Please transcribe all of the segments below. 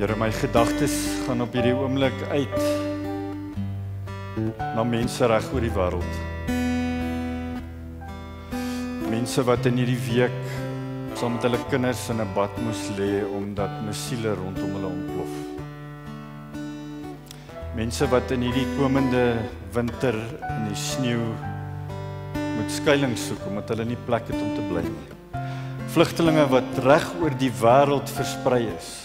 Here, my gedagtes gaan op hierdie oomblik uit na mense reg oor die wêreld. Mense wat in hierdie week saam met hulle kinders in 'n bad moes lê omdat missiele rondom hulle ontplof. Mense wat in hierdie komende winter in die sneeu moet skuilings soek omdat hulle nie plek het om te bly nie. Vlugtelinge wat reg oor die wêreld versprei is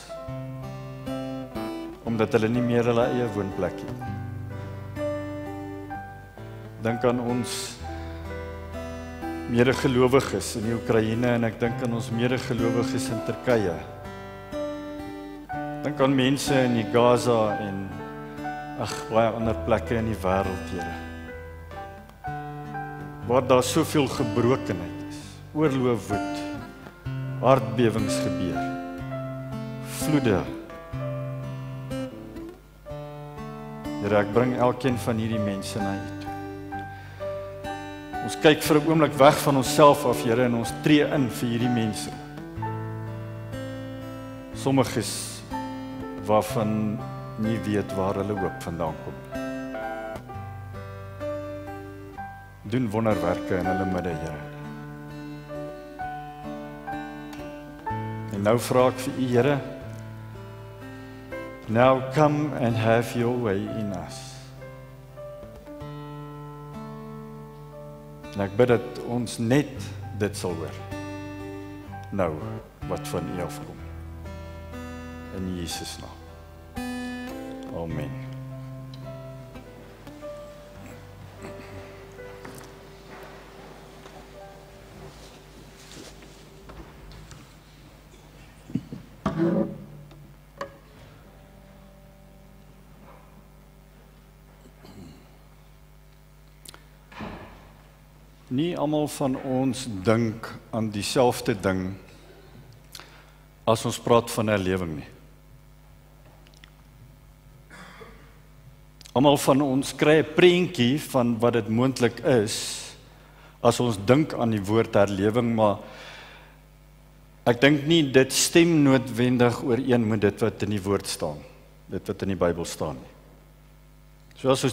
omdat hulle nie meer hulle eie woonplek het. Dink aan ons medegelowiges in die Oekraïne en ek dink aan ons medegelowiges in Turkye. Dink aan mense in die Gaza en baie ander plekke in die wêreld, Here. Waar daar soveel gebrokenheid is, oorloë woed, aardbewings gebeur, vloede. Here, ek bring elkeen van hierdie mense na U toe. Ons kyk vir 'n oomblik weg van onsself af, Here, en ons tree in vir hierdie mense. Sommiges waarvan nie weet waar hulle hoop vandaan kom nie. Doen wonderwerke in hulle midde, Here. En nou vra ek vir U, Here, now come and have your way in us. En ek bid dat ons net dit sal hoor. Nou, wat van U afkom. In Jesus naam. Amen. Nie almal van ons dink aan dieselfde ding as ons praat van herlewing nie. Almal van ons kry 'n prentjie van wat dit moontlik is as ons dink aan die woord herlewing, maar ek dink nie dit stem noodwendig ooreen met dit wat in die woord staan, dit wat in die Bybel staan nie. So as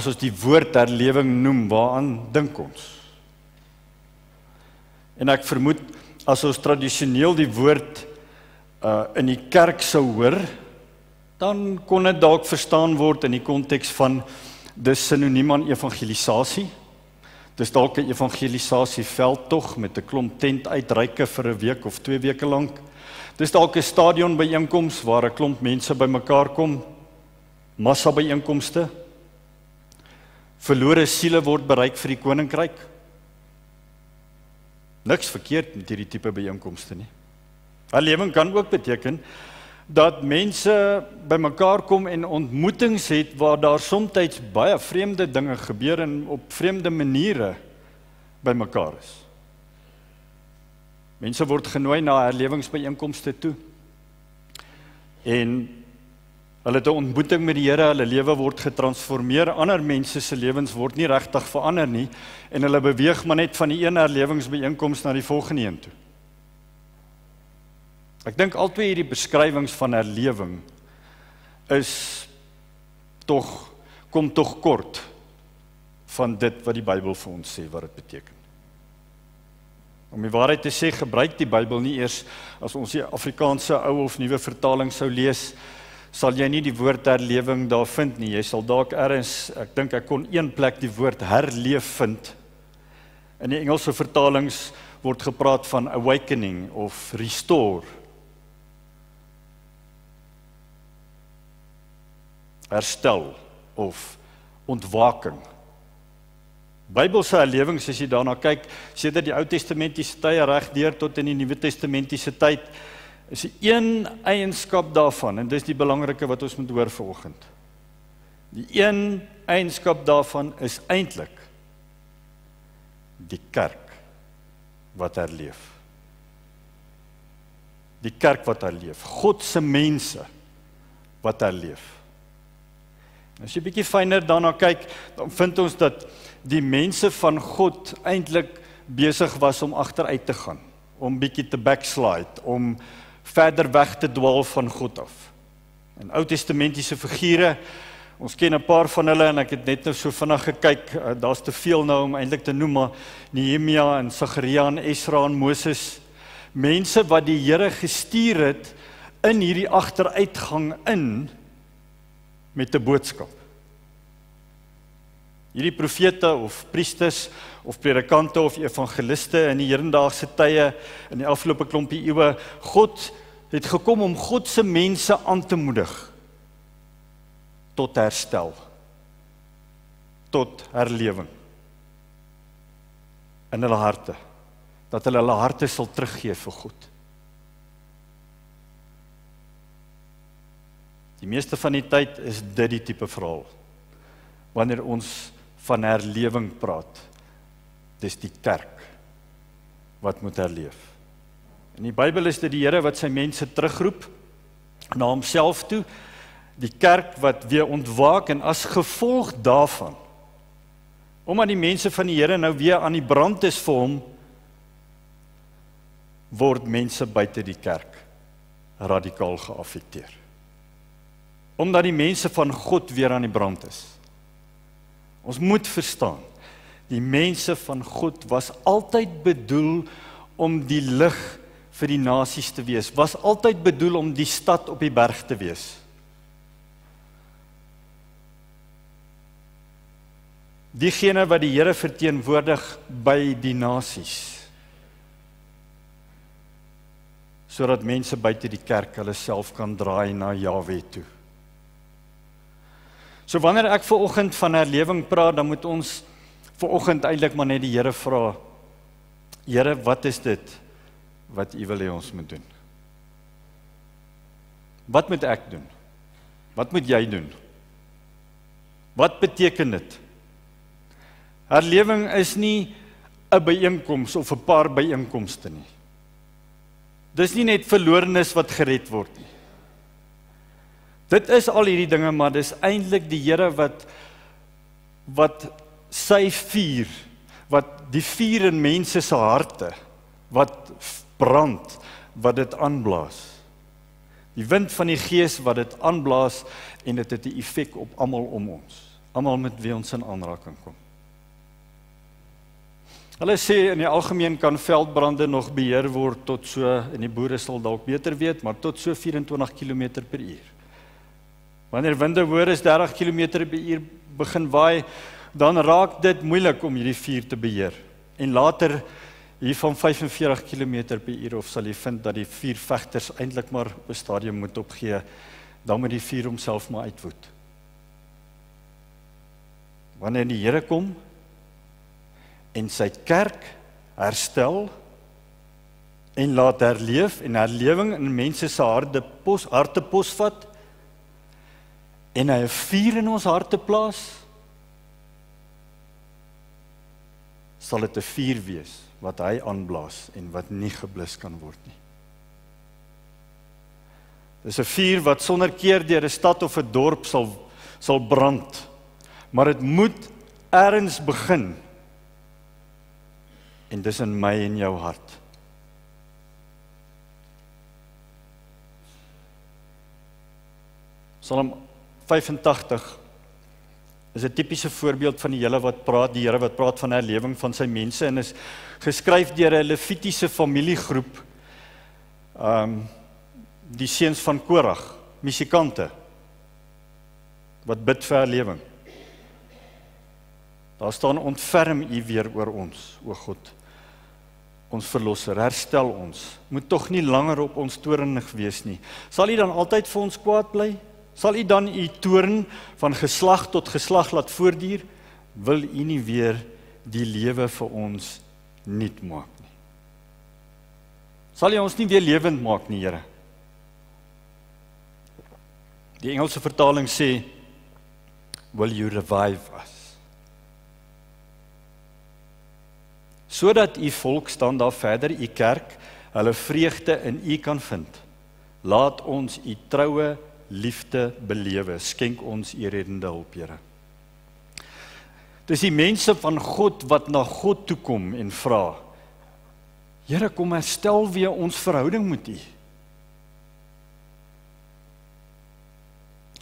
ons die woord herlewing noem, waaraan dink ons? En ek vermoed, as ons tradisioneel die woord in die kerk sou hoor, dan kon dit dalk verstaan word in die konteks van dis sinoniem aan evangelisasie. Dis dalk 'n evangelisasieveldtog met 'n klomp tentuitreike vir 'n week of 2 weke lank. Dis dalk 'n stadionbyeenkoms waar 'n klomp mense bymekaar kom, massa byeenkomste. Verlore siele word bereik vir die koninkryk. Niks verkeerd met hierdie tipe byeenkomste nie. Herlewing kan ook beteken dat mense bymekaar kom en ontmoetings het waar daar soms baie vreemde dinge gebeur en op vreemde maniere bymekaar is. Mense word genooi na herlewingsbyeenkomste toe. En hulle het 'n ontmoeting met die Here, hulle lewe word getransformeer, ander mense se lewens word nie regtig verander nie en hulle beweeg maar net van die een herlewingsbyeenkoms na die volgende een toe. Ek dink albei hierdie beskrywings van herlewing kom tog kort van dit wat die Bybel vir ons sê wat dit beteken. Om die waarheid te sê, gebruik die Bybel nie eers as ons die Afrikaanse ou of nuwe vertaling sou lees, sal jy nie die woord herlewing daar vind nie. Jy sal dalk ergens, ek dink ek kon een plek die woord herleef vind. In die Engelse vertalings word gepraat van awakening of restore. Herstel of ontwaking. Bybelse herlewings, as jy daarna kyk, sedert die Ou Testamentiese tye reg deur tot in die Nuwe Testamentiese tyd, is die een eienskap daarvan, en dis die belangrike wat ons moet hoor vanoggend. Die een eienskap daarvan is eintlik die kerk wat herleef. Die kerk wat herleef. God se mense wat herleef. As jy bietjie fyner daarna kyk, dan vind ons dat die mense van God eintlik besig was om agteruit te gaan, om bietjie te backslide, om verder weg te dwaal van God af. En Ou Testamentiese figure, ons ken 'n paar van hulle en ek het net nou so vinnig gekyk, daar's te veel nou om eintlik te noem, maar Nehemia en Sagaria en Esra en Moses, mense wat die Here gestuur het in hierdie agteruitgang in met 'n boodskap. Hierdie profete of priesters of predikante of evangeliste in die hedendaagse tye in die afgelope klompie eeue, God het gekom om God se mense aan te moedig tot herstel, tot herlewing in hulle harte, dat hulle harte sal teruggee vir God. Die meeste van die tyd is dit die tipe verhaal. Wanneer ons van herlewing praat, dis die kerk wat moet herleef. In die Bybel is dit die Here wat sy mense terugroep na homself toe, die kerk wat weer ontwaak en as gevolg daarvan, omdat die mense van die Here nou weer aan die brand is vir hom, word mense buite die kerk radikaal geaffekteer. Omdat die mense van God weer aan die brand is. Ons moet verstaan, die mense van God was altyd bedoel om die lig vir die nasies te wees, was altyd bedoel om die stad op die berg te wees. Diegene wat die Here verteenwoordig by die nasies, sodat mense buite die kerk hulle self kan draai na Jahwe toe. So wanneer ek vanoggend van herlewing praat, dan moet ons vanoggend eintlik maar net die Here vra, Here, wat is dit wat U wil hê ons moet doen? Wat moet ek doen? Wat moet jy doen? Wat beteken dit? Herlewing is nie 'n byeenkoms of 'n paar byeenkomste nie. Dis nie net verlorenes wat gered word nie. Dit is al hierdie dinge, maar dis eintlik die Here wat sy vuur, wat die vuur in mense se harte, wat brand, wat dit aanblaas. Die wind van die Gees wat dit aanblaas en dit het 'n effek op almal om ons, almal met wie ons in aanraking kom. Hulle sê in die algemeen kan veldbrande nog beheer word tot so, en die boere sal dalk beter weet, maar tot so 24 km/h. Wanneer winde hoër is 30 km/h begin waai, dan raak dit moeilik om hierdie vuur te beheer. En later hier van 45 km/h of sal jy vind dat die vuurvegters eintlik maar op 'n stadium moet opgee, dan moet die vuur homself maar uitwoed. Wanneer die Here kom en sy kerk herstel en laat herleef en herlewing in mense se harte posvat en hy 'n vuur in ons harte plaas, sal dit 'n vuur wees wat hy aanblaas en wat nie geblus kan word nie. Dis 'n vuur wat sonder keer deur 'n stad of 'n dorp sal brand, maar dit moet ergens begin. En dis in my en jou hart. Psalm 85 is 'n tipiese voorbeeld van die Here wat praat van herlewing van sy mense en is geskryf deur 'n Levitiese familiegroep, die seuns van Korag, musikante, wat bid vir herlewing. Daar staan, ontferm U weer oor ons, o God, ons verlosser, herstel ons, moet tog nie langer op ons toornig wees nie. Sal U dan altyd vir ons kwaad bly? Sal U dan U toorn van geslag tot geslag laat voortduur? Wil U nie weer die lewe vir ons nuut maak nie? Sal U ons nie weer lewend maak nie, Here? Die Engelse vertaling sê, will you revive us? Sodat U volk, staan daar verder, U kerk, hulle vreugde in U kan vind. Laat ons U troue liefde belewe, skenk ons U reddende hulp, Here. Dis die mense van God wat na God toe kom en vra, Here, kom herstel weer ons verhouding met U.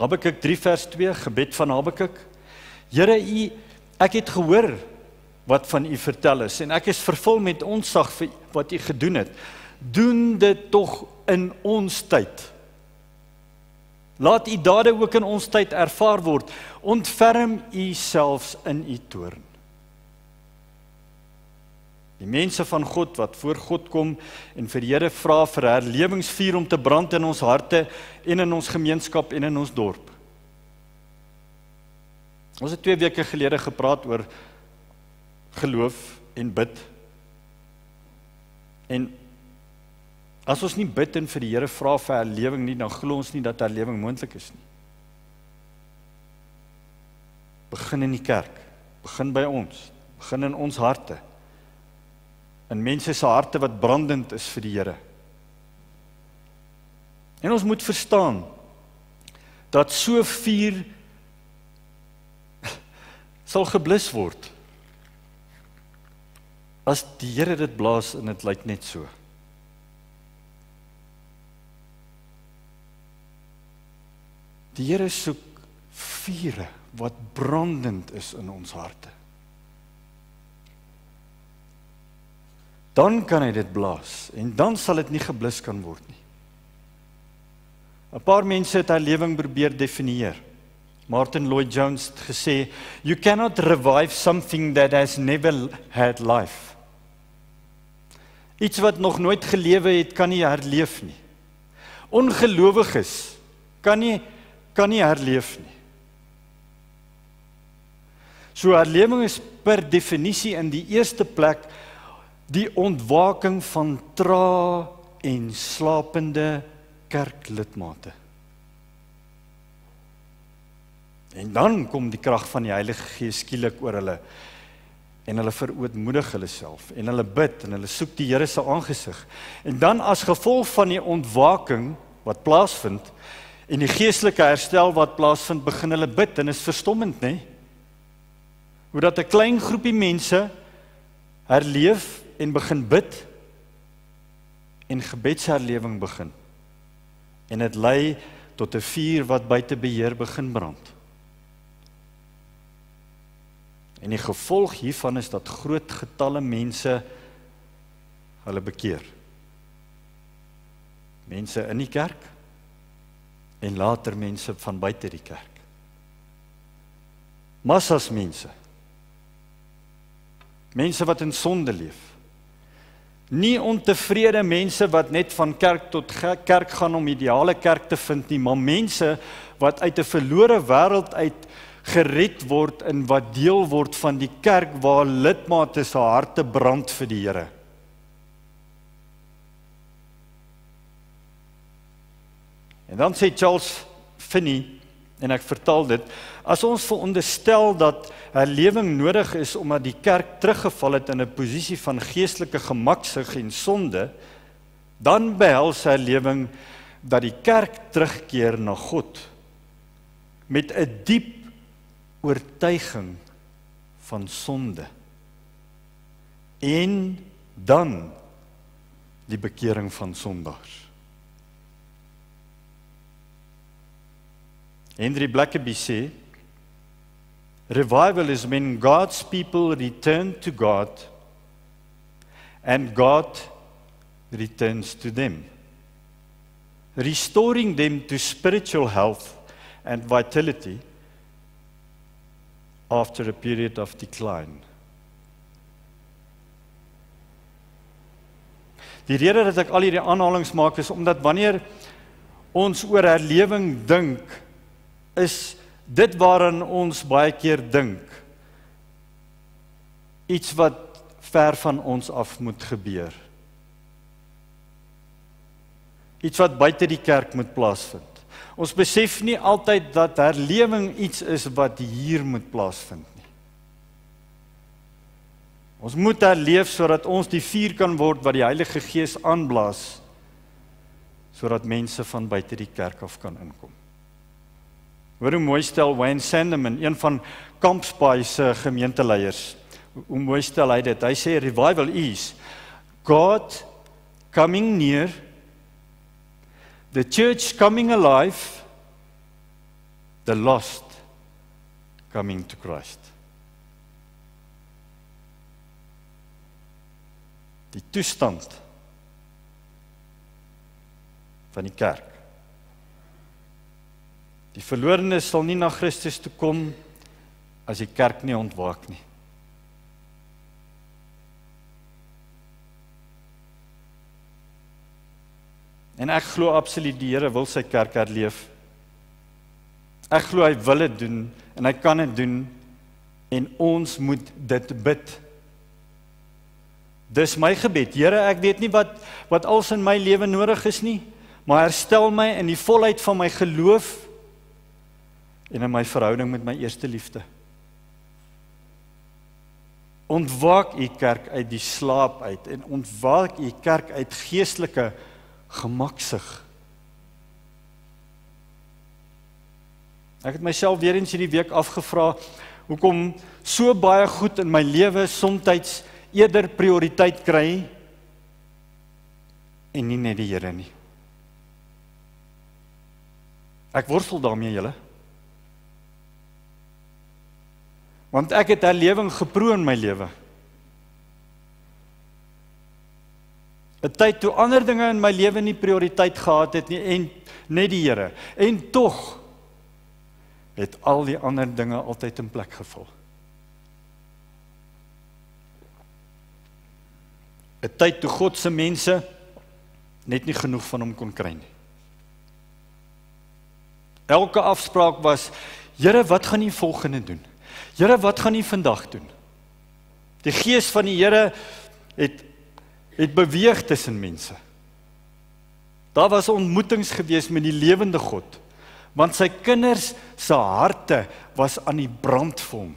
Habakuk 3 vers 2, gebed van Habakuk. Here, ek het gehoor wat van u vertel is, en ek is vervul met ontzag vir wat u gedoen het. Doen dit tog in ons tyd. Laat u dade ook in ons tyd ervaar word. Ontferm u selfs in u toorn. Die mense van God wat voor God kom en vir die Here vra vir herlewingsvuur om te brand in ons harte en in ons gemeenskap en in ons dorp. Ons het 2 weke gelede gepraat oor geloof en bid. En as ons nie bid en vir die Here vra vir herlewing nie, dan glo ons nie dat herlewing moontlik is nie. Begin in die kerk, begin by ons, begin in ons harte. In mense se harte wat brandend is vir die Here. En ons moet verstaan dat so vuur sal geblus word as die Here dit blaas en dit lyk net so. Die Here soek vure wat brandend is in ons harte. Dan kan hy dit blaas, en dan sal dit nie geblus kan word nie. 'n Paar mense het herlewing probeer definieer. Martin Lloyd-Jones het gesê, you cannot revive something that has never had life. Iets wat nog nooit gelewe het, kan nie herleef nie. Ongelowiges kan nie herleef nie. So herlewing is per definisie in die eerste plek die ontwaking van trae en slapende kerklidmate. En dan kom die krag van die Heilige Gees skielik oor hulle, en hulle verootmoedig hulle self, en hulle bid, en hulle soek die Here se aangesig. En dan as gevolg van die ontwaking wat plaasvind, en die geestelike herstel wat plaasvind, begin hulle bid, en is verstommend, né? Hoe dat 'n klein groepie mense herleef en begin bid, en gebedsherlewing begin. En dit lei tot 'n vuur wat buite beheer begin brand. En die gevolg hiervan is dat groot getalle mense hulle bekeer. Mense in die kerk, en later mense van buite die kerk. Massas mense. Mense wat in sonde leef. Nie ontevrede mense wat net van kerk tot kerk gaan om ideale kerk te vind nie, maar mense wat uit 'n verlore wêreld uit gered word en wat deel word van die kerk waar lidmate se harte brand vir die Here. En dan sê Charles Finney, en ek vertaal dit, as ons veronderstel dat herlewing nodig is omdat die kerk teruggeval het in 'n posisie van geestelike gemaksig en sonde, dan behels herlewing dat die kerk terugkeer na God met 'n diep oortuiging van sonde en dan die bekering van sondaars. Henry Blackaby sê, revival is when God's people return to God and God returns to them, restoring them to spiritual health and vitality after a period of decline. Die rede dat ek al hierdie aanhalings maak is omdat wanneer ons oor herlewing dink, is dit waaraan ons baie keer dink, iets wat ver van ons af moet gebeur. Iets wat buite die kerk moet plaasvind. Ons besef nie altyd dat herlewing iets is wat hier moet plaasvind nie. Ons moet herleef sodat ons die vuur kan word wat die Heilige Gees aanblaas, sodat mense van buite die kerk af kan inkom. Hoor hoe mooi stel Wayne Sandeman, een van Kampsbaai se gemeenteleiers, hoe mooi stel hy dit. Hy sê, revival is God coming near, the church coming alive, The lost coming to Christ. Die toestand van die kerk. Die verlorenes sal nie na Christus toe kom as die kerk nie ontwaak nie. En ek glo absoluut die Here wil sy kerk herleef. Ek glo hy wil dit doen en hy kan dit doen en ons moet dit bid. Dis my gebed. Here, ek weet nie wat als in my lewe nodig is nie, maar herstel my in die volheid van my geloof en in my verhouding met my eerste liefde. Ontwaak u kerk uit die slaap uit en ontwaak u kerk uit geestelike gemaksig. Ek het myself weer eens hierdie week afgevra, hoekom so baie goed in my lewe soms eerder prioriteit kry en nie net die Here nie. Ek worstel daarmee, julle. Want ek het herlewing geproe in my lewe. 'n Tyd toe ander dinge in my lewe nie prioriteit gehad het nie en net die Here. En tog het al die ander dinge altyd in plek geval. 'n Tyd toe God se mense net nie genoeg van hom kon kry nie. Elke afspraak was, Here, wat gaan U volgende doen? Here, wat gaan U vandag doen? Die gees van die Here het beweeg tussen mense. Daar was ontmoetings gewees met die lewende God, want sy kinders se harte was aan die brand vir hom.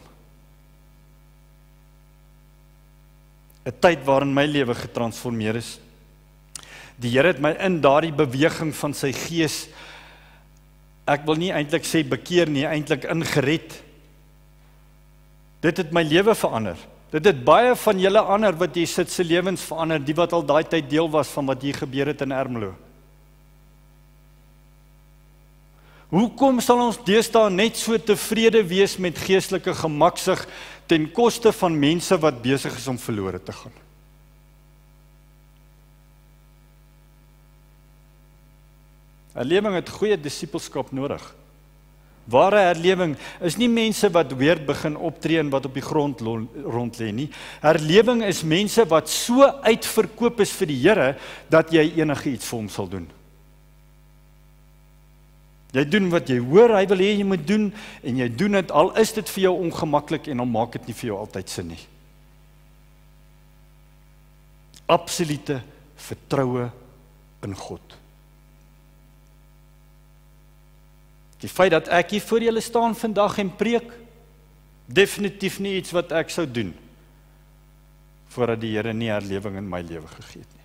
'n Tyd waarin my lewe getransformeer is. Die Here het my in daardie beweging van sy gees, ek wil nie eintlik sê bekeer nie, eintlik ingered. Dit het my lewe verander. Dit het baie van julle ander wat hier sit se lewens verander, die wat al daai tyd deel was van wat hier gebeur het in Ermelo. Hoekom sal ons deesdae net so tevrede wees met geestelike gemaksig ten koste van mense wat besig is om verlore te gaan? Herlewing het goeie disippelskap nodig. Ware herlewing is nie mense wat weer begin optree en wat op die grond rond lê nie. Herlewing is mense wat so uitverkoop is vir die Here, dat jy enige iets vir hom sal doen. Jy doen wat jy hoor, hy wil hê jy moet doen, en jy doen dit, al is dit vir jou ongemaklik, en dan maak dit nie vir jou altyd sin nie. Absolute vertroue in God. Die feit dat ek hier voor julle staan vandag en preek, definitief nie iets wat ek sou doen, voordat die Here nie herlewing in my lewe gegee het nie.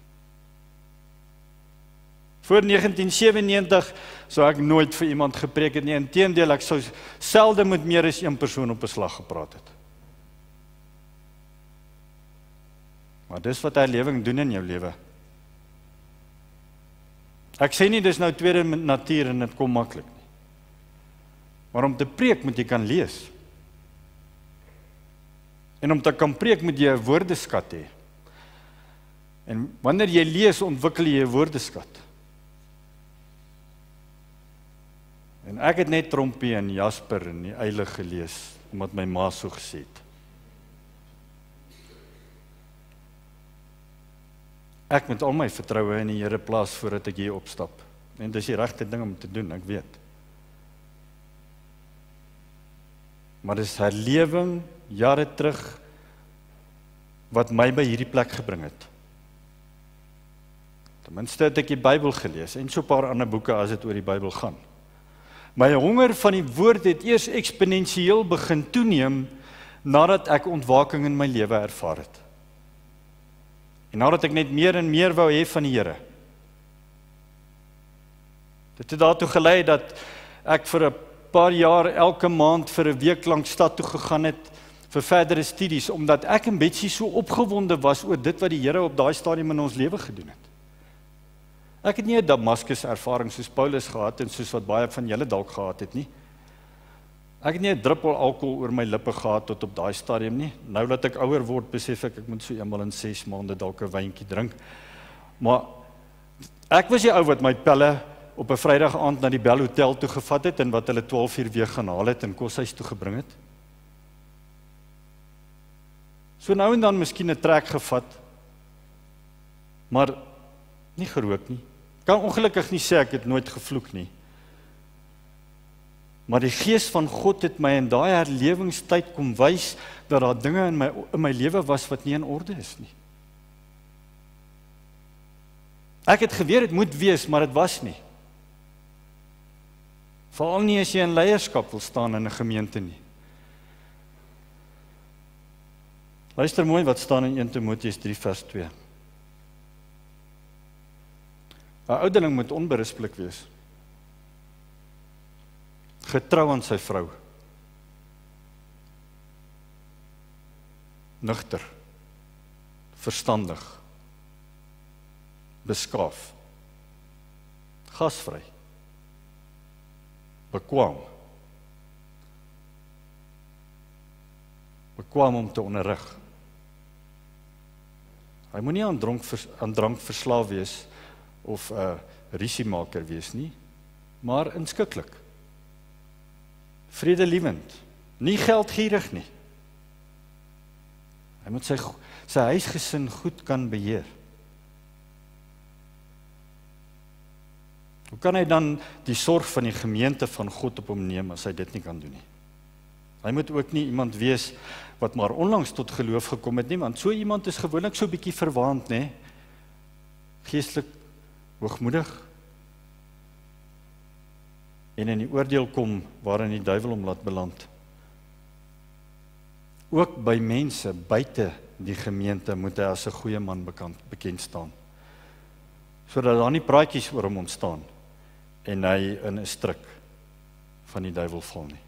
Voor 1997 sou ek nooit vir iemand gepreek het nie, inteendeel, ek sou selde met meer as een persoon op 'n slag gepraat het. Maar dis wat herlewing doen in jou lewe. Ek sê nie dis nou tweede natuur en dit kom maklik nie. Maar om te preek moet jy kan lees. En om te kan preek moet jy 'n woordeskat hê. En wanneer jy lees, ontwikkel jy 'n woordeskat. En ek het net Trompie en Jasper en die Eile gelees, omdat my ma so gesê het. Ek moet al my vertroue in die Here plaas voordat ek hier opstap. En dis die regte ding om te doen, ek weet. Maar dis herlewing, jare terug, wat my by hierdie plek gebring het. Ten minste het ek die Bybel gelees, en so 'n paar ander boeke as dit oor die Bybel gaan. My honger van die woord het eers eksponensieel begin toeneem, nadat ek ontwaking in my lewe ervaar het. En nadat ek net meer en meer wou hê van die Here. Dit het daartoe gelei dat ek vir 'n paar jaar elke maand vir 'n week lank stad toe gegaan het vir verdere studies, omdat ek en Betsy so opgewonde was oor dit wat die Here op daai stadium in ons lewe gedoen het. Ek het nie 'n Damaskus ervaring soos Paulus gehad en soos wat baie van julle dalk gehad het nie. Ek het nie 'n druppel alkohol oor my lippe gehad tot op daai stadium nie. Nou dat ek ouer word, besef ek moet so eenmal in 6 maande dalk 'n wyntjie drink. Maar ek was die ou wat my pelle op 'n Vrydag aand na die Bell Hotel toe gevat het en wat hulle 12 uur weer gaan haal het en koshuis toe gebring het. So nou en dan miskien 'n trek gevat, maar nie gerook nie. Kan ongelukkig nie sê ek het nooit gevloek nie. Maar die Gees van God het my in daai herlewingstyd kom wys dat daar dinge in my lewe was wat nie in orde is nie. Ek het geweet dit moet wees, maar dit was nie. Veral nie as jy in leierskap wil staan in 'n gemeente nie. Luister mooi wat staan in 1 Timoteus 3 vers 2. 'n Ouderling moet onberispelik wees. Getrou aan sy vrou. Nugter. Verstandig. Beskaaf. Gasvry. Bekwaam. Bekwaam om te onderrig. Hy moenie aan drank verslaaf wees of 'n rusiemaker wees nie, maar inskikkelik. Vredelievend, nie geldgierig nie. Hy moet sy huisgesin goed kan beheer. Hoe kan hy dan die sorg van die gemeente van God op hom neem as hy dit nie kan doen nie? Hy moet ook nie iemand wees wat maar onlangs tot geloof gekom het nie, want so iemand is gewoonlik so bietjie verwaand, nê? Geestelik hoogmoedig en in die oordeel kom waarin die duiwel hom laat beland. Ook by mense buite die gemeente moet hy as 'n goeie man bekend staan, sodat daar nie praatjies oor hom ontstaan en hy in 'n struik van die duiwel val nie.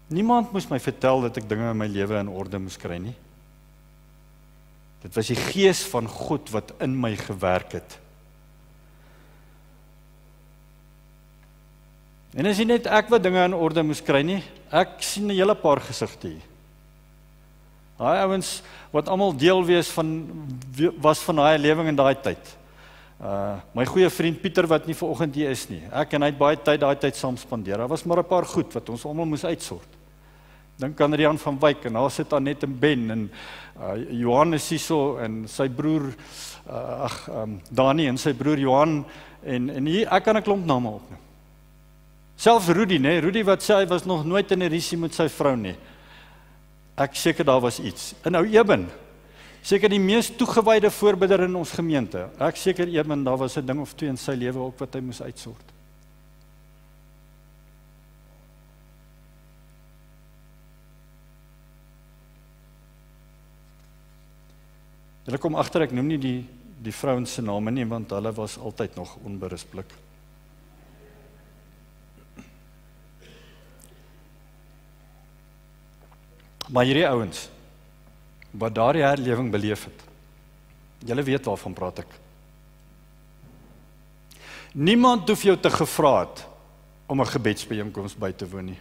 Niemand moes my vertel dat ek dinge in my lewe in orde moes kry nie. Dit was die Gees van God wat in my gewerk het. En as jy net ek wat dinge in orde moes kry nie, ek sien 'n hele paar gesigte hier. Daai ouens wat almal deel was van daai lewing in daai tyd. My goeie vriend Pieter wat nie vanoggend hier is nie. Ek en hy het baie tyd daai tyd saam spandeer. Daar was maar 'n paar goed wat ons almal moes uitsort. Dink aan Rian van Wyk en daar sit Annette en Ben en Johannes hierso en sy broer Dani en sy broer Johan en hier ek kan 'n klomp name opnoem. Selfs Rudy, né? Rudy wat sê hy was nog nooit in 'n rusie met sy vrou nie. Ek seker daar was iets. En nou Eben, seker die mees toegewyde voorbidder in ons gemeente. Ek seker Eben, daar was 'n ding of twee in sy lewe ook wat hy moes uitsort. Julle kom agter, ek noem nie die vrouens se name nie, want hulle was altyd nog onberispelik. Maar hierdie ouens, wat daardie herlewing beleef het, julle weet waarvan praat ek. Niemand hoef jou te gevra het om 'n gebedsbyeenkoms by te woon nie.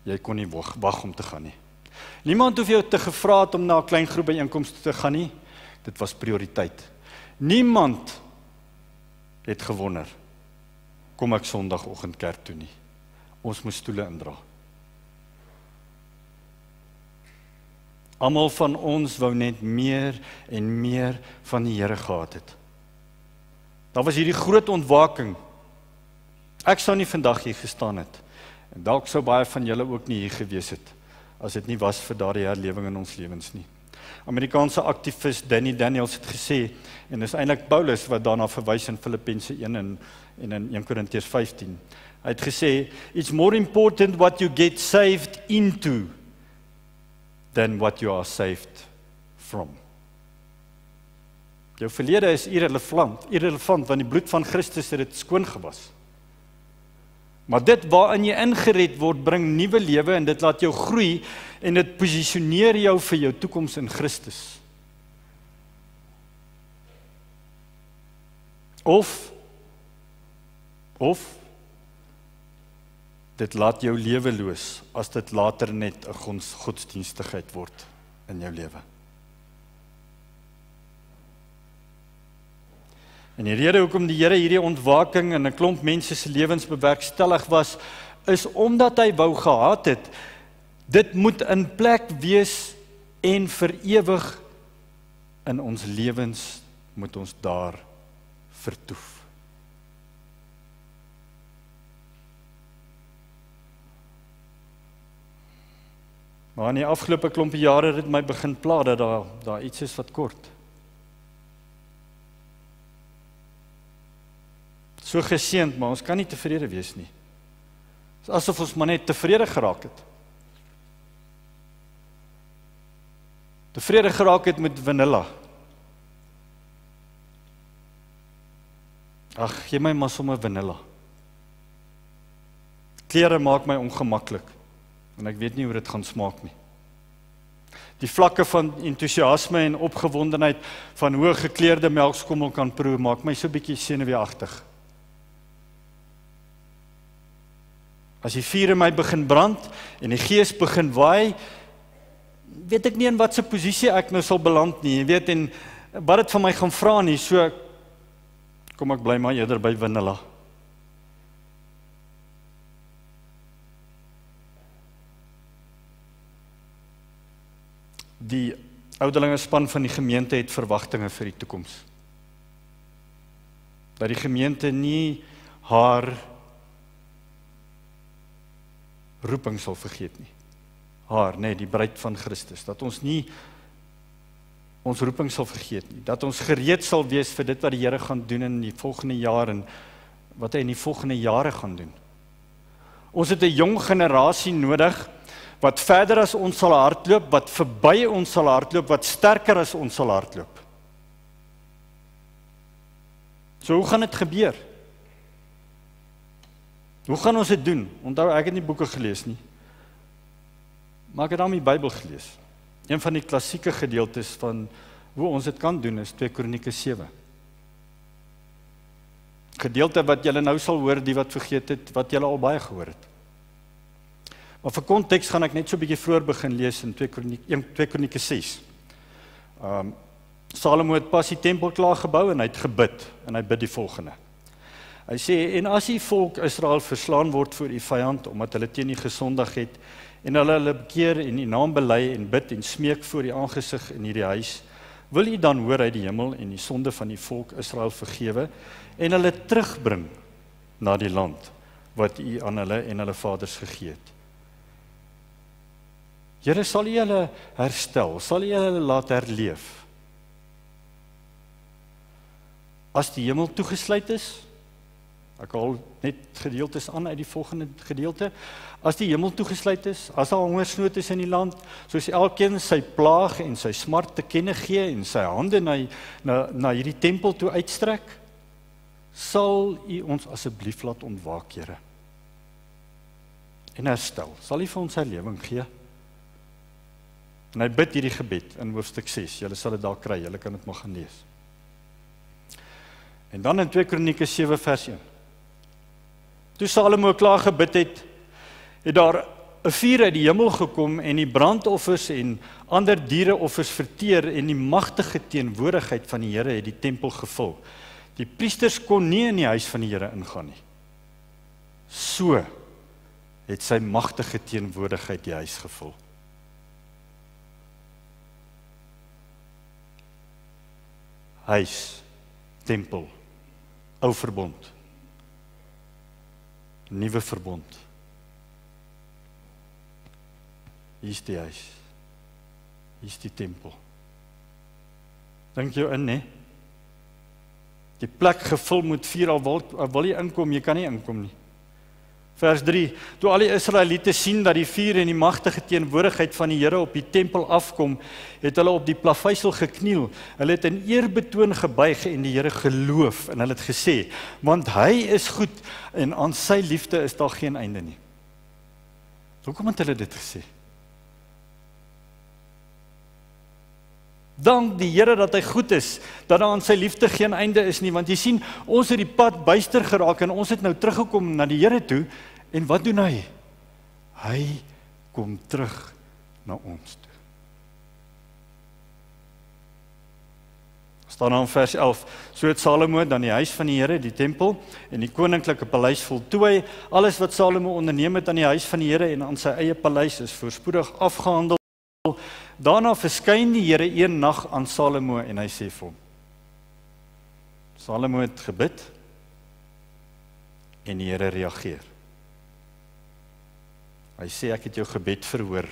Jy kon nie wag om te gaan nie. Niemand hoef jou te gevra het om na 'n klein groep byeenkomste te gaan nie. Dit was prioriteit. Niemand het gewonder, kom ek Sondagoggend kerk toe nie. Ons moes stoele indra. Almal van ons wou net meer en meer van die Here gehad het. Daar was hierdie groot ontwaking. Ek sou nie vandag hier gestaan het. En dalk sou baie van julle ook nie hier gewees het, as dit nie was vir daardie herlewing in ons lewens nie. Amerikaanse aktivis Danny Daniels het gesê, en dis eintlik Paulus wat daarna verwys in Filippense 1 en in 1 Korintiërs 15. Hy het gesê, it's more important what you get saved into than what you are saved from. Jou verlede is irrelevant, want die bloed van Christus het dit skoon gewas. Maar dit waarin jy ingered word, bring nuwe lewe en dit laat jou groei en dit posisioneer jou vir jou toekoms in Christus. Of dit laat jou leweloos as dit later net 'n godsdienstigheid word in jou lewe. En die rede hoekom die Here hierdie ontwaking in 'n klomp mense se lewens bewerkstellig was, is omdat hy wou gehad het, dit moet in plek wees en vir ewig in ons lewens moet ons daar vertoef. Maar in die afgelope klompie jare het dit my begin pla dat daar iets is wat kort. So geseënd, maar ons kan nie tevrede wees nie. Dit is asof ons maar net tevrede geraak het. Tevrede geraak het met vanilla. Ag, gee my maar sommer vanilla. Klere maak my ongemaklik, en ek weet nie hoe dit gaan smaak nie. Die vlakke van entoesiasme en opgewondenheid van hoe gekleurde melkskommel kan proe, maak my so bietjie senuweeagtig. As die vuur in my begin brand en die gees begin waai, weet ek nie in wat se posisie ek nou sal beland nie, jy weet, en wat dit van my gaan vra nie, so kom ek bly maar eerder by vanilla. Die ouderlingespan van die gemeente het verwagtinge vir die toekoms. Dat die gemeente nie haar roeping sal vergeet nie. Die bruid van Christus. Dat ons nie ons roeping sal vergeet nie. Dat ons gereed sal wees vir dit wat die Here gaan doen in die volgende jaar en wat hy in die volgende jare gaan doen. Ons het 'n jong generasie nodig wat verder as ons sal hardloop, wat verby ons sal hardloop, wat sterker as ons sal hardloop. So hoe gaan dit gebeur? Hoe gaan ons dit doen? Onthou, ek het nie boeke gelees nie, maar ek het dan die Bybel gelees. Een van die klassieke gedeeltes van hoe ons dit kan doen is 2 Kronieke 7. Gedeelte wat julle nou sal hoor, die wat vergeet het, wat julle al baie gehoor het. Maar vir konteks gaan ek net so 'n bietjie vroeër begin lees in 2 Kronieke 6. Salomo het pas die tempel klaar gebou en hy het gebid, en hy bid die volgende. Hy sê, en as die volk Israel verslaan word voor die vyand, omdat hulle teen die gesondig het, en hulle bekeer en die naam bely en bid en smeek voor die aangesig in hierdie huis, wil u dan hoor uit die hemel en die sonde van die volk Israel vergewe, en hulle terugbring na die land, wat u aan hulle en hulle vaders gegee het. Here, sal u hulle herstel, sal u hulle laat herleef? As die hemel toegesluit is, ek haal net gedeeltes aan uit die volgende gedeelte, as die hemel toegesluit is, as daar hongersnood is in die land, soos elkeen sy plaag en sy smart te kenne gee en sy hande na hierdie tempel toe uitstrek, sal u ons asseblief laat ontwaak, Here, en herstel, sal u vir ons herlewing gee? En hy bid hierdie gebed in hoofstuk 6, julle sal dit daar kry, julle kan dit maar gaan lees. En dan in 2 Kronieke 7 vers 1. Toe Salomo klaar gebid het, het daar 'n vuur uit die hemel gekom en die brandoffers en ander diereoffers verteer en die magtige teenwoordigheid van die Here het die tempel gevul. Die priesters kon nie in die huis van die Here ingaan nie. So het sy magtige teenwoordigheid die huis gevul. Huis, tempel, ou verbond, nuwe verbond. Hier is die huis, hier is die tempel. Dink jou in, né? Die plek gevul met vuur, al wil jy inkom, jy kan nie inkom nie. Vers 3, toe al die Israeliete sien dat die vuur en die magtige teenwoordigheid van die Here op die tempel afkom, het hulle op die plaveisel gekniel. Hulle het in eerbetoon gebuig en die Here geloof, en hulle het gesê, want hy is goed en aan sy liefde is daar geen einde nie. Hoekom het hulle dit gesê? Dank die Here dat hy goed is, dat daar aan sy liefde geen einde is nie, want jy sien, ons het die pad byster geraak en ons het nou teruggekom na die Here toe, En wat doen hy? Hy kom terug na ons toe. Staan dan in vers 11, so het Salomo dan die huis van die Here, die tempel, en die koninklike paleis voltooi. Alles wat Salomo onderneem het aan die huis van die Here en aan sy eie paleis is voorspoedig afgehandel. Daarna verskyn die Here een nag aan Salomo en hy sê vir hom, Salomo het gebid en die Here reageer. Hy sê, ek het jou gebed verhoor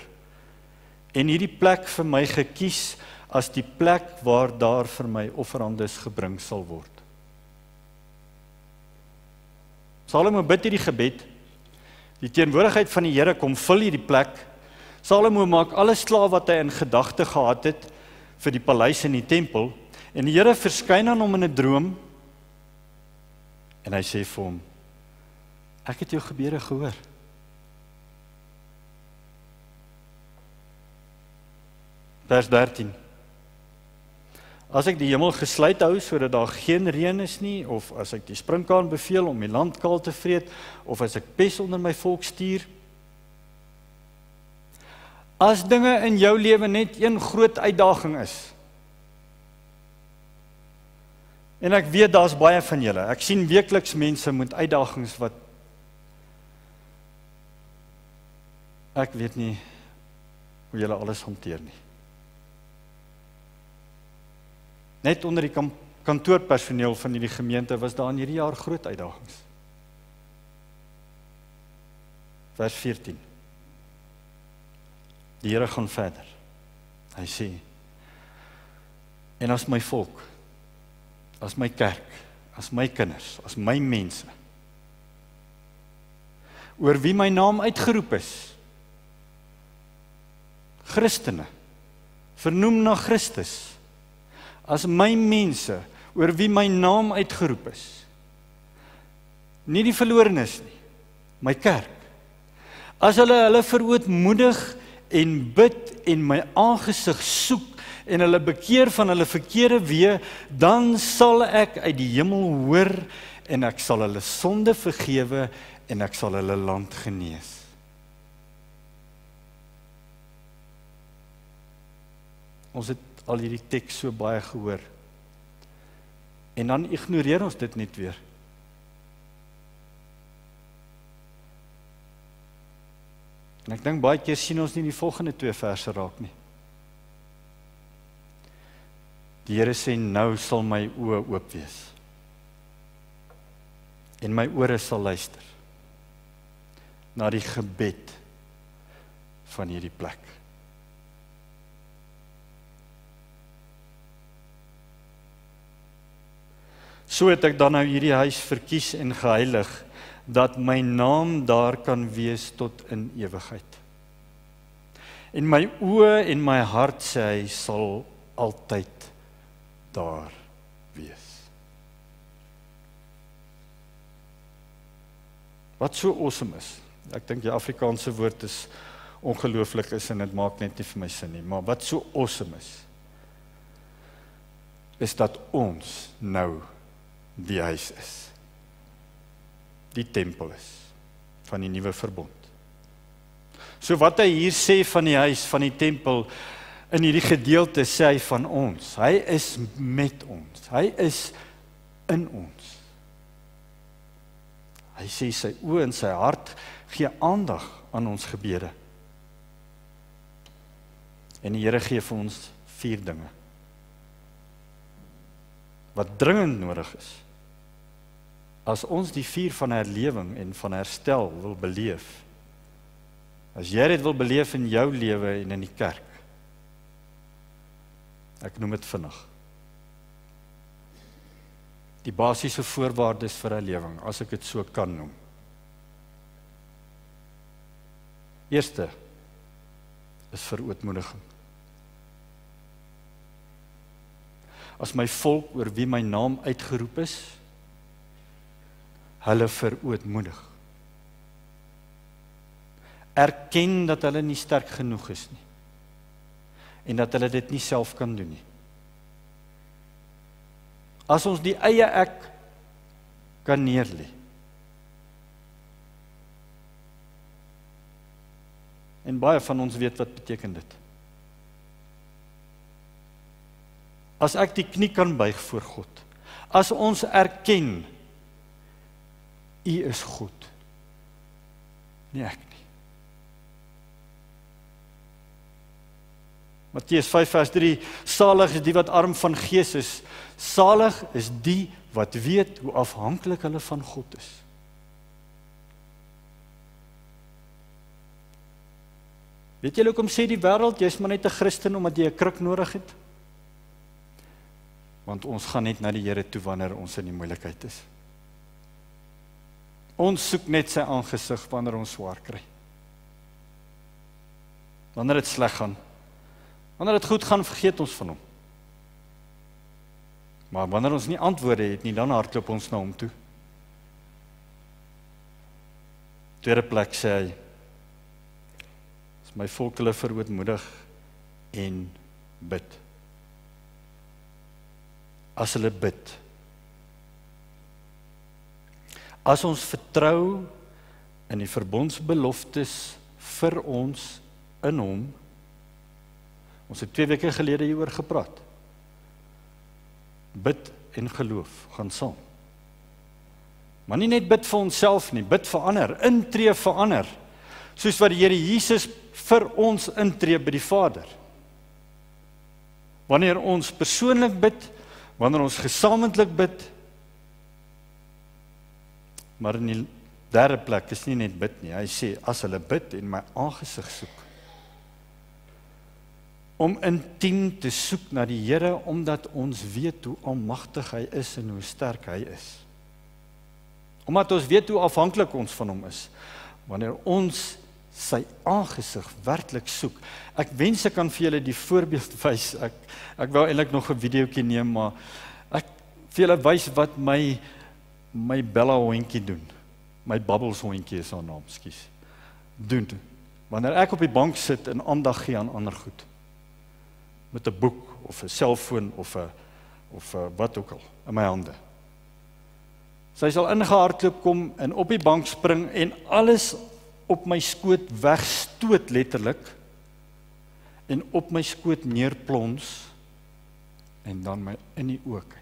en hierdie plek vir my gekies as die plek waar daar vir my offerandes gebring sal word. Salomo bid hierdie gebed, die teenwoordigheid van die Here kom vul hierdie plek. Salomo maak alles klaar wat hy in gedagte gehad het vir die paleis en die tempel, en die Here verskyn aan hom in 'n droom, en hy sê vir hom, ek het jou gebede gehoor. Vers 13. As ek die hemel gesluit hou, sodat daar geen reën is nie, of as ek die sprinkaan beveel om die land kaal te vreet, of as ek pes onder my volk stuur, as dinge in jou lewe net een groot uitdaging is, en ek weet daar's baie van julle, ek sien weekliks mense met uitdagings wat, ek weet nie hoe julle alles hanteer nie. Net onder die kantoorpersoneel van hierdie gemeente was daar in hierdie jaar groot uitdagings. Vers 14. Die Here gaan verder. Hy sê, en as my volk, as my kerk, as my kinders, as my mense, oor wie my naam uitgeroep is, Christene, vernoem na Christus, as my mense, oor wie my naam uitgeroep is, nie die verlorenes nie, my kerk, as hulle verootmoedig en bid en my aangesig soek, en hulle bekeer van hulle verkeerde weë, dan sal ek uit die hemel hoor, en ek sal hulle sonde vergewe, en ek sal hulle land genees. Ons het al hierdie teks so baie gehoor, en dan ignoreer ons dit net weer. En ek dink baie keer sien ons nie die volgende 2 verse raak nie. Die Here sê, nou sal my oë oop wees, en my ore sal luister, na die gebed van hierdie plek. So het ek dan nou hierdie huis verkies en geheilig, dat my naam daar kan wees tot in ewigheid. En my oë en my hart, sê hy, sal altyd daar wees. Wat so awesome is, ek dink die Afrikaanse woord is ongelooflik is en dit maak net nie vir my sin nie, maar wat so awesome is dat ons nou die huis is, die tempel is, van die nuwe verbond. So wat hy hier sê van die huis, van die tempel, in hierdie gedeelte sê hy van ons, hy is met ons, hy is in ons. Hy sê sy oë en sy hart gee aandag aan ons gebede. En die Here gee vir ons 4 dinge, wat dringend nodig is. As ons die 4 van herlewing en van herstel wil beleef, as jy dit wil beleef in jou lewe en in die kerk, ek noem dit vinnig, die basiese voorwaardes vir herlewing, as ek dit so kan noem. Eerste is verootmoediging. As my volk oor wie my naam uitgeroep is, hulle verootmoedig. Erken dat hulle nie sterk genoeg is nie, en dat hulle dit nie self kan doen nie. As ons die eie ek kan neerlê, En baie van ons weet wat beteken dit. As ek die knie kan buig voor God, as ons erken, U is goed, nie ek nie. Matteus 5 vers 3, salig is die wat arm van gees is, salig is die wat weet hoe afhanklik hulle van God is. Weet julle hoekom sê die wêreld, jy's maar net 'n Christen omdat jy 'n kruk nodig het? Want ons gaan net na die Here toe wanneer ons in die moeilikheid is. Ons soek net sy aangesig wanneer ons swaar kry. Wanneer dit sleg gaan, wanneer dit goed gaan, vergeet ons van hom. Maar wanneer ons nie antwoorde het nie, dan hardloop ons na hom toe. Tweede plek sê hy, my volk hulle verootmoedig en bid. As hulle bid. As ons vertrou in die verbondsbeloftes vir ons in hom, ons het 2 weke gelede hieroor gepraat. Bid en geloof gaan saam. Maar nie net bid vir onsself nie, bid vir ander, intree vir ander. Soos wat die Here Jesus vir ons intree by die Vader. Wanneer ons persoonlik bid, wanneer ons gesamentlik bid, maar in die derde plek is nie net bid nie, hy sê, as hulle bid en my aangesig soek, om intiem te soek na die Here, omdat ons weet hoe almagtig hy is en hoe sterk hy is. Omdat ons weet hoe afhanklik ons van hom is, wanneer ons sy aangesig werklik soek. Ek wens ek kan vir julle die voorbeeld wys. Ek wou eintlik nog 'n videoetjie neem, maar ek vir julle wys wat my Bella hondjie doen. My Bubbles hondjie is haar naam, skus. Doen. Wanneer ek op die bank sit en aandag gee aan ander goed. Met 'n boek of 'n selfoon of 'n wat ook al in my hande. Sy sal ingehardloop kom en op die bank spring en alles op my skoot wegstoot letterlik en op my skoot neerplons en dan my in die oë kyk.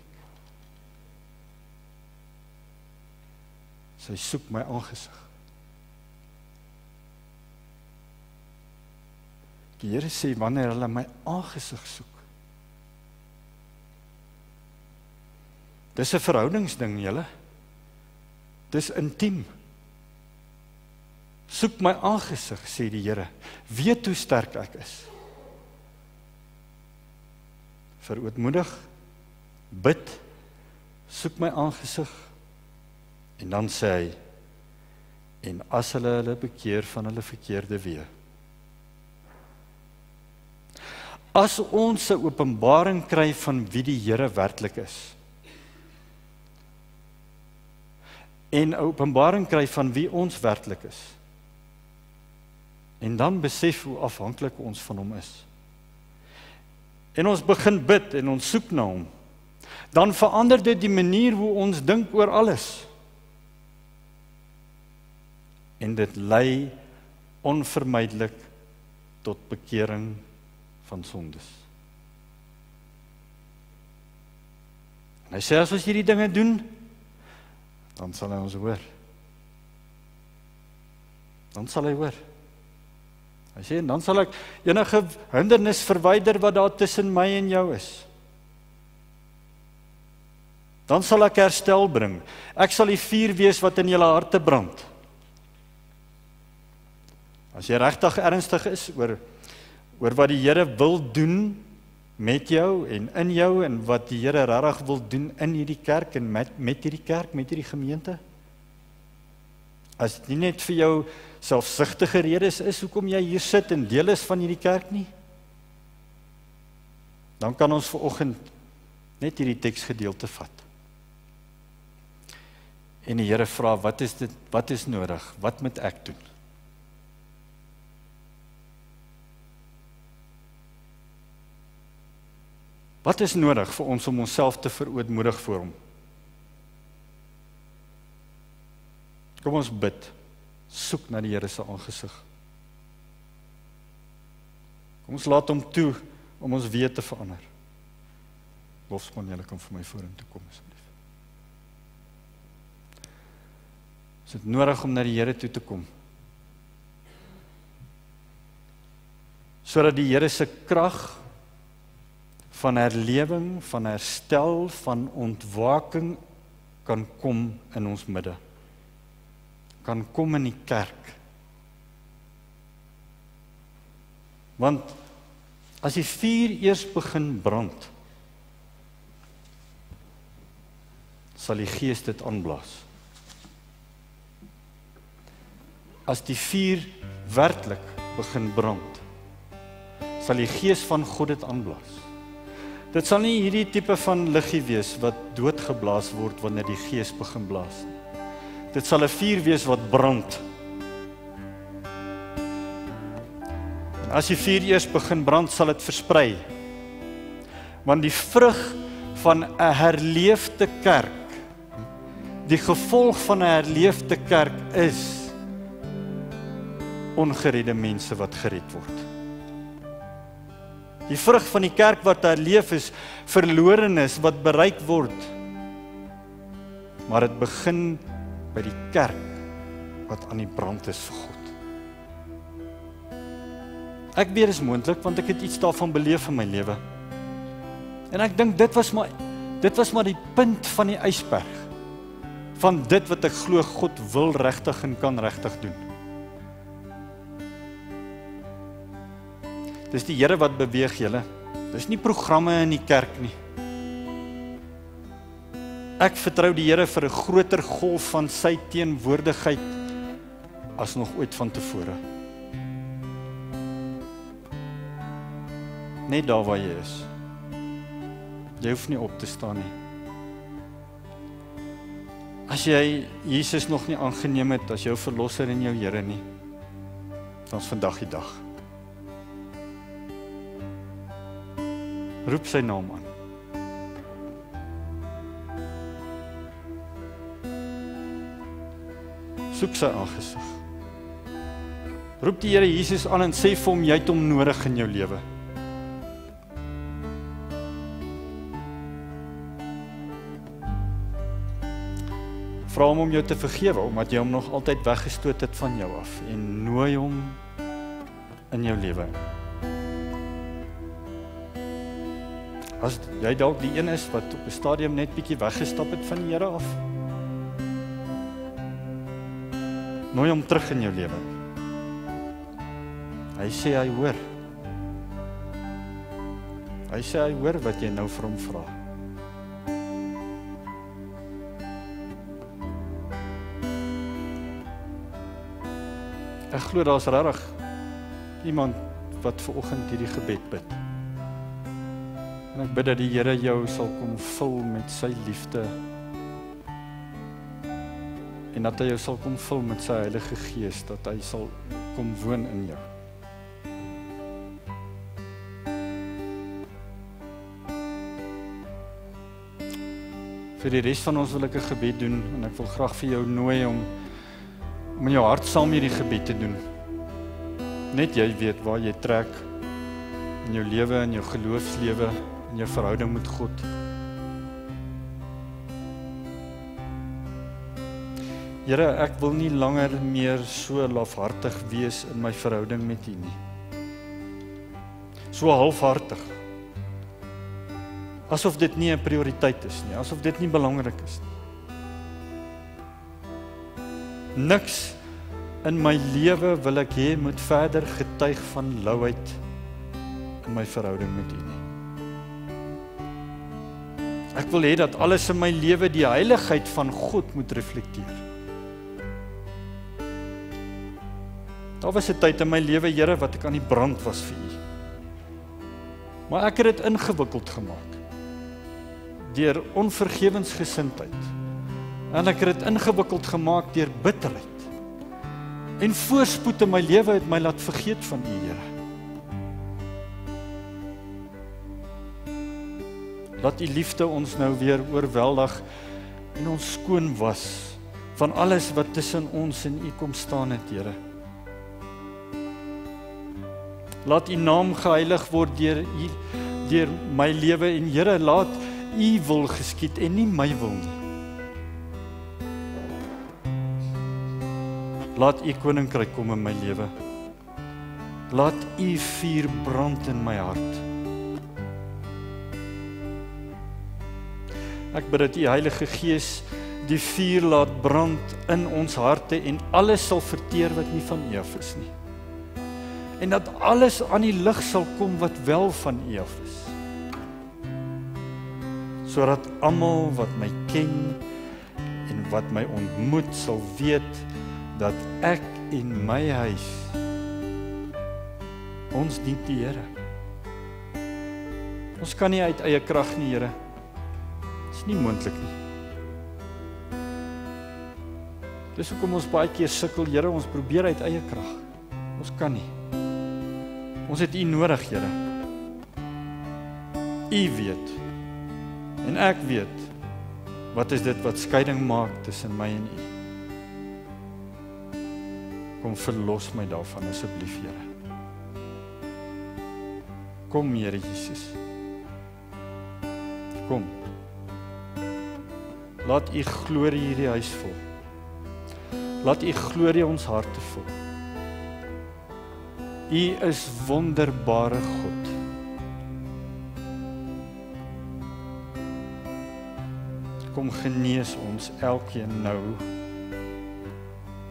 Sy soek my aangesig. Die Here sê wanneer hulle my aangesig soek. Dis 'n verhoudingsding, julle. Dis intiem. Soek my aangesig, sê die Here. Weet hoe sterk ek is. Verootmoedig, bid, soek my aangesig, en dan sê hy, en as hulle bekeer van hulle verkeerde weë. As ons 'n openbaring kry van wie die Here werklik is, en 'n openbaring kry van wie ons werklik is, en dan besef hoe afhanklik ons van hom is, en ons begin bid en ons soek na hom, dan verander dit die manier hoe ons dink oor alles. En dit lei onvermydelik tot bekering van sondes. En hy sê as ons hierdie dinge doen, dan sal hy ons hoor. Dan sal hy hoor. Hy sê, en dan sal ek enige hindernis verwyder wat daar tussen my en jou is. Dan sal ek herstel bring. Ek sal die vuur wees wat in julle harte brand. As jy regtig ernstig is oor wat die Here wil doen met jou en in jou, en wat die Here regtig wil doen in hierdie kerk en met hierdie kerk, met hierdie gemeente, as dit nie net vir jou selfsugtige redes is hoekom jy hier sit en deel is van hierdie kerk nie, dan kan ons vanoggend net hierdie teksgedeelte vat. En die Here vra, wat is nodig? Wat moet ek doen? Wat is nodig vir ons om onsself te verootmoedig voor hom? Kom ons bid, soek na die Here se aangesig. Ons laat hom toe om ons weer te verander. Lofspan, julle kan vir my vorentoe kom asseblief. Is dit nodig om na die Here toe te kom? Sodat die Here se krag van herlewing, van herstel, van ontwaking kan kom in ons midde. Kan kom in die kerk. Want as die vuur eers begin brand, sal die Gees dit aanblaas. As die vuur werklik begin brand, sal die Gees van God dit aanblaas. Dit sal nie hierdie tipe van liggie wees wat doodgeblaas word wanneer die Gees begin blaas. Dit sal 'n vuur wees wat brand. En as die vuur eers begin brand, sal dit versprei. Want die vrug van 'n herleefde kerk, die gevolg van 'n herleefde kerk is ongeredde mense wat gered word. Die vrug van die kerk wat herleef is, verlorenes wat bereik word. Maar dit begin by die kerk wat aan die brand is vir God. Ek weet dit is moontlik, want ek het iets daarvan beleef in my lewe. En ek dink dit was maar die punt van die ysberg, van dit wat ek glo God wil regtig en kan regtig doen. Dis die Here wat beweeg julle. Dis nie programme in die kerk nie. Ek vertrou die Here vir 'n groter golf van sy teenwoordigheid as nog ooit van tevore. Net daar waar jy is. Jy hoef nie op te staan nie. As jy Jesus nog nie aangeneem het as jou verlosser en jou Here nie, dan is vandag die dag. Roep sy naam aan. Soek sy aangesig. Roep die Here Jesus aan en sê vir hom, jy het hom nodig in jou lewe. Vra hom om jou te vergewe, omdat jy hom nog altyd weggestoot het van jou af, en nooi hom in jou lewe. As jy dalk die een is wat op 'n stadium net bietjie weggestap het van die Here af, nooi hom terug in jou lewe. Hy sê hy hoor. Hy sê hy hoor wat jy nou vir hom vra. Ek glo daar's regtig iemand wat vanoggend hierdie gebed bid. En ek bid dat die Here jou sal kom vul met sy liefde en dat hy jou sal kom vul met sy Heilige Gees, dat hy sal kom woon in jou. Vir die res van ons wil ek 'n gebed doen en ek wil graag vir jou nooi om in jou hart saam hierdie gebed te doen. Net jy weet waar jy trek in jou lewe, in jou geloofslewe, in jou verhouding met God. Here, ek wil nie langer meer so lafhartig wees in my verhouding met U nie. So halfhartig. Asof dit nie 'n prioriteit is nie, asof dit nie belangrik is nie. Niks in my lewe wil ek hê moet verder getuig van louheid in my verhouding met U nie. Ek wil hê dat alles in my lewe die heiligheid van God moet reflekteer. Daar was 'n tyd in my lewe, Here, wat ek aan die brand was vir U. Maar ek het dit ingewikkeld gemaak deur onvergewensgesindheid. En ek het dit ingewikkeld gemaak deur bitterheid. En voorspoed in my lewe het my laat vergeet van U, Here. Laat U liefde ons nou weer oorweldig en ons skoon was van alles wat tussen ons en U kom staan het, Here. Laat U naam geheilig word deur my lewe en Here, laat U wil geskied en nie my wil nie. Laat U koninkryk kom in my lewe. Laat U vuur brand in my hart. Ek bid dat U Heilige Gees die vuur laat brand in ons harte en alles sal verteer wat nie van U af is nie. En dat alles aan die lig sal kom wat wel van U af is. Sodat almal wat my ken en wat my ontmoet sal weet dat ek en my huis ons dien die Here. Ons kan nie uit eie krag nie, Here. Dit is nie moontlik nie. Dis hoekom ons baie keer sukkel, Here, ons probeer uit eie krag. Ons kan nie. Ons het U nodig, Here. U weet. En ek weet, wat is dit wat skeiding maak tussen my en U? Kom verlos my daarvan asseblief, Here. Kom, Here Jesus. Kom. Laat U glorie hierdie huis vul. Laat U glorie ons harte vul. U is wonderbare God. Kom genees ons elkeen nou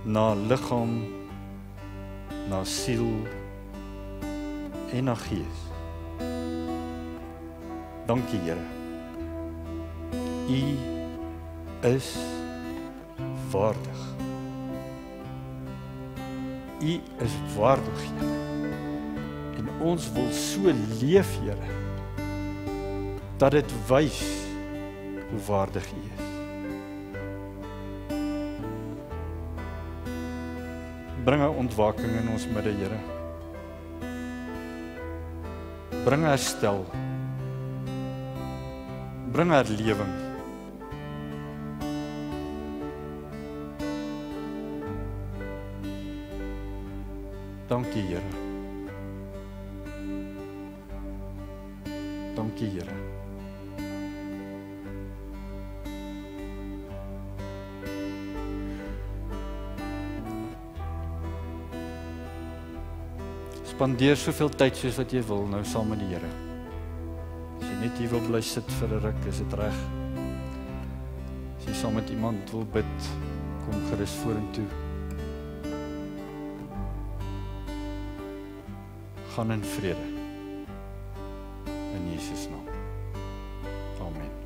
na liggaam, na siel en na gees. Dankie, Here. U is waardig. U is waardig, Here. En ons wil so leef, Here, dat dit wys hoe waardig U is. Bring 'n ontwaking in ons midde, Here. Bring herstel. Bring herlewing. Dankie, Here. Dankie, Here. Spandeer soveel tyd soos wat jy wil nou saam met die Here. As jy net hier wil bly sit vir 'n ruk, is dit reg. As jy saam met iemand wil bid, kom gerus vorentoe. Gaan in vrede. In Jesus naam. Amen.